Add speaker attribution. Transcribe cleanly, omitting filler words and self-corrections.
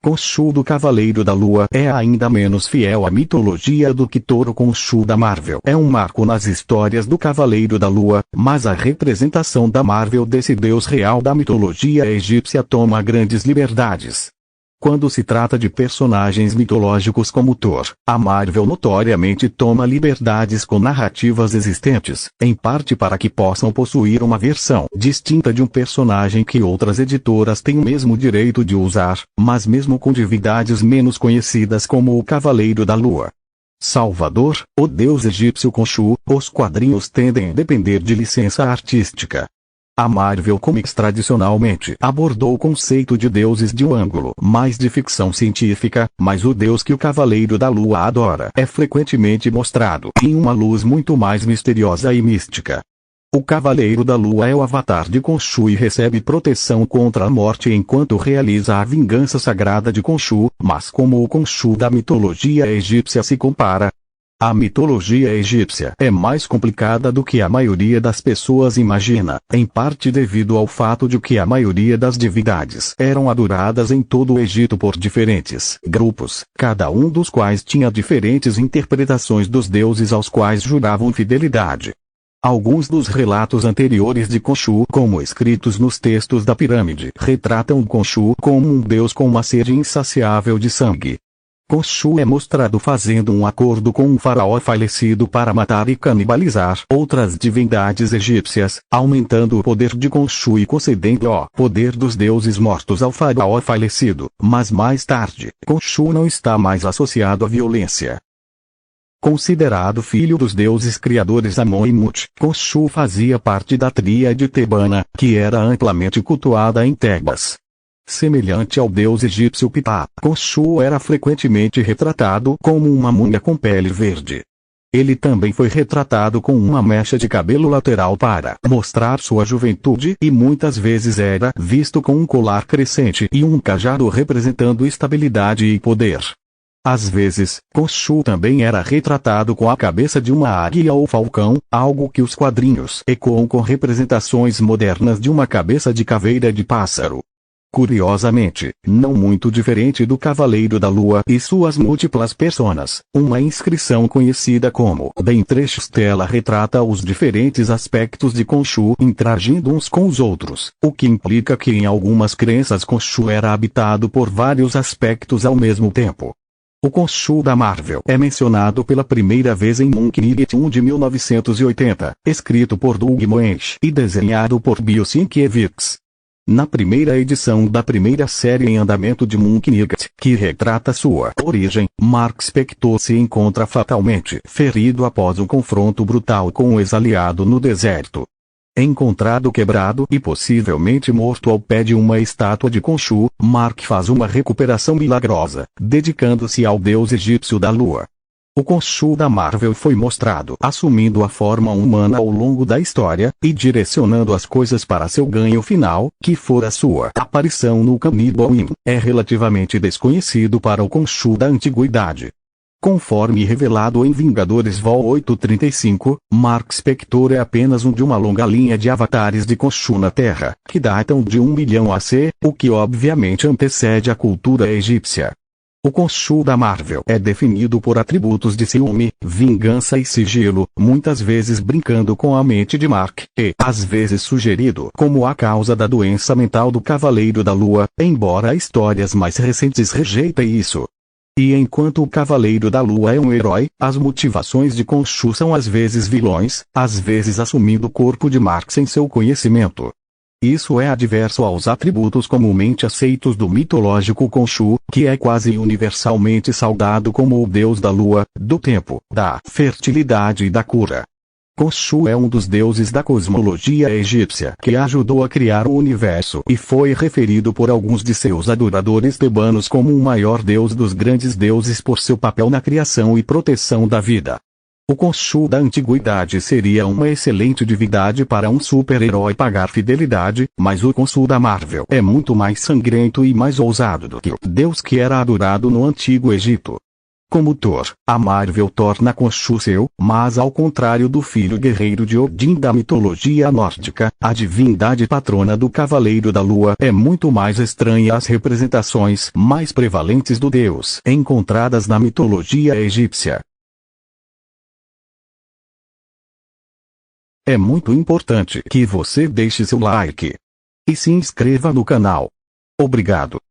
Speaker 1: Khonshu do Cavaleiro da Lua é ainda menos fiel à mitologia do que Toro Khonshu da Marvel. É um marco nas histórias do Cavaleiro da Lua, mas a representação da Marvel desse deus real da mitologia egípcia toma grandes liberdades. Quando se trata de personagens mitológicos como Thor, a Marvel notoriamente toma liberdades com narrativas existentes, em parte para que possam possuir uma versão distinta de um personagem que outras editoras têm o mesmo direito de usar, mas mesmo com divindades menos conhecidas como o Cavaleiro da Lua. Salvador, o deus egípcio Khonshu, os quadrinhos tendem a depender de licença artística. A Marvel Comics tradicionalmente abordou o conceito de deuses de um ângulo mais de ficção científica, mas o deus que o Cavaleiro da Lua adora é frequentemente mostrado em uma luz muito mais misteriosa e mística. O Cavaleiro da Lua é o avatar de Khonshu e recebe proteção contra a morte enquanto realiza a vingança sagrada de Khonshu, mas como o Khonshu da mitologia egípcia se compara? A mitologia egípcia é mais complicada do que a maioria das pessoas imagina, em parte devido ao fato de que a maioria das divindades eram adoradas em todo o Egito por diferentes grupos, cada um dos quais tinha diferentes interpretações dos deuses aos quais juravam fidelidade. Alguns dos relatos anteriores de Khonshu, como escritos nos textos da pirâmide, retratam Khonshu como um deus com uma sede insaciável de sangue. Khonshu é mostrado fazendo um acordo com um faraó falecido para matar e canibalizar outras divindades egípcias, aumentando o poder de Khonshu e concedendo o poder dos deuses mortos ao faraó falecido, mas mais tarde, Khonshu não está mais associado à violência. Considerado filho dos deuses criadores Amon e Mut, Khonshu fazia parte da tríade tebana, que era amplamente cultuada em Tebas. Semelhante ao deus egípcio Ptah, Khonshu era frequentemente retratado como uma múmia com pele verde. Ele também foi retratado com uma mecha de cabelo lateral para mostrar sua juventude e muitas vezes era visto com um colar crescente e um cajado representando estabilidade e poder. Às vezes, Khonshu também era retratado com a cabeça de uma águia ou falcão, algo que os quadrinhos ecoam com representações modernas de uma cabeça de caveira de pássaro. Curiosamente, não muito diferente do Cavaleiro da Lua e suas múltiplas personas, uma inscrição conhecida como Bem-Trecho Stela retrata os diferentes aspectos de Khonshu interagindo uns com os outros, o que implica que em algumas crenças Khonshu era habitado por vários aspectos ao mesmo tempo. O Khonshu da Marvel é mencionado pela primeira vez em Moon Knight 1 de 1980, escrito por Doug Moench e desenhado por Bill Sienkiewicz. Na primeira edição da primeira série em andamento de Moon Knight, que retrata sua origem, Mark Spector se encontra fatalmente ferido após um confronto brutal com um ex-aliado no deserto. Encontrado quebrado e possivelmente morto ao pé de uma estátua de Khonshu, Mark faz uma recuperação milagrosa, dedicando-se ao deus egípcio da lua. O Khonshu da Marvel foi mostrado assumindo a forma humana ao longo da história, e direcionando as coisas para seu ganho final, que fora sua aparição no Cannibal Inn, é relativamente desconhecido para o Khonshu da antiguidade. Conforme revelado em Vingadores Vol 835, Mark Spector é apenas um de uma longa linha de avatares de Khonshu na Terra, que datam de 1 milhão AC, o que obviamente antecede a cultura egípcia. O Khonshu da Marvel é definido por atributos de ciúme, vingança e sigilo, muitas vezes brincando com a mente de Mark, e às vezes sugerido como a causa da doença mental do Cavaleiro da Lua, embora histórias mais recentes rejeitem isso. E enquanto o Cavaleiro da Lua é um herói, as motivações de Khonshu são às vezes vilões, às vezes assumindo o corpo de Mark sem seu conhecimento. Isso é adverso aos atributos comumente aceitos do mitológico Khonshu, que é quase universalmente saudado como o deus da lua, do tempo, da fertilidade e da cura. Khonshu é um dos deuses da cosmologia egípcia que ajudou a criar o universo e foi referido por alguns de seus adoradores tebanos como o maior deus dos grandes deuses por seu papel na criação e proteção da vida. O Khonshu da antiguidade seria uma excelente divindade para um super-herói pagar fidelidade, mas o Khonshu da Marvel é muito mais sangrento e mais ousado do que o deus que era adorado no Antigo Egito. Como Thor, a Marvel torna Khonshu seu, mas ao contrário do filho guerreiro de Odin da mitologia nórdica, a divindade patrona do Cavaleiro da Lua é muito mais estranha às representações mais prevalentes do deus encontradas na mitologia egípcia. É muito importante que você deixe seu like e se inscreva no canal. Obrigado.